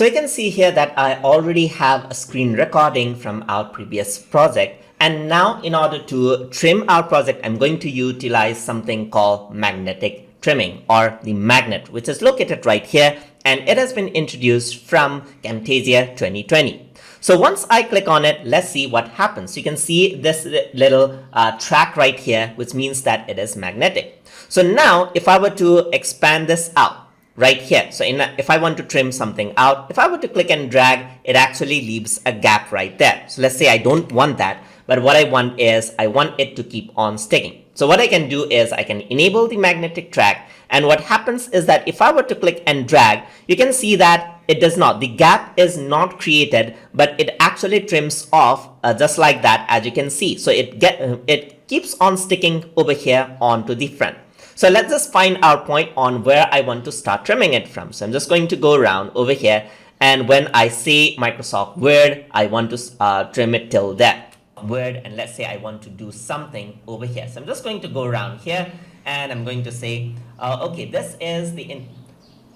So you can see here that I already have a screen recording from our previous project. And now in order to trim our project, I'm going to utilize something called magnetic trimming, or the magnet, which is located right here. And it has been introduced from Camtasia 2020. So once I click on it, let's see what happens. You can see this little track right here, which means that it is magnetic. So now if I were to expand this out, right here. So if I want to trim something out, if I were to click and drag, it actually leaves a gap right there. So let's say I don't want that, but what I want is I want it to keep on sticking. So what I can do is I can enable the magnetic track, and what happens is that if I were to click and drag, you can see that it does not. The gap is not created, but it actually trims off just like that, as you can see. So it keeps on sticking over here onto the front. So let's just find our point on where I want to start trimming it from. So I'm just going to go around over here, and when I say Microsoft Word, I want to trim it till there. Word, and let's say I want to do something over here. So I'm just going to go around here, and I'm going to say, okay, this is the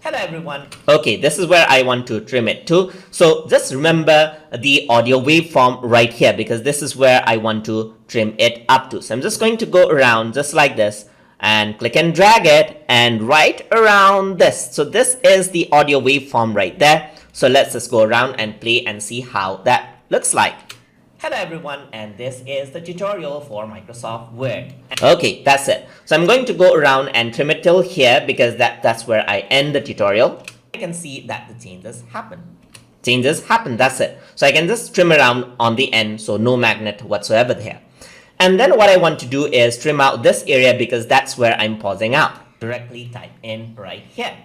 hello everyone. Okay, this is where I want to trim it to. So just remember the audio waveform right here, because this is where I want to trim it up to. So I'm just going to go around just like this and click and drag it and right around this. So this is the audio waveform right there. So let's just go around and play and see how that looks like. Hello everyone, and this is the tutorial for Microsoft Word. Okay, that's it. So I'm going to go around and trim it till here, because that's where I end the tutorial. I can see that the changes happen. That's it. So I can just trim around on the end, so no magnet whatsoever there. And then what I want to do is trim out this area, because that's where I'm pausing out. Directly type in right here.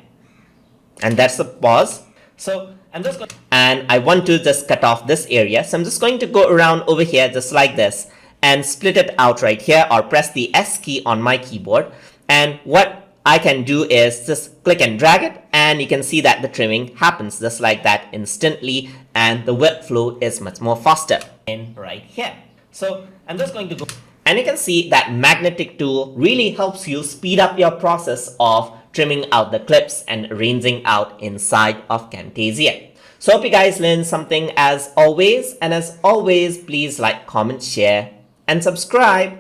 And that's the pause. So I'm just going, and I want to just cut off this area. So I'm just going to go around over here just like this and split it out right here, or press the S key on my keyboard. And what I can do is just click and drag it, and you can see that the trimming happens just like that instantly, and the workflow is much more faster in right here. So I'm just going to go, and you can see that magnetic tool really helps you speed up your process of trimming out the clips and arranging out inside of Camtasia. So hope you guys learned something as always, and as always, please like, comment, share, and subscribe.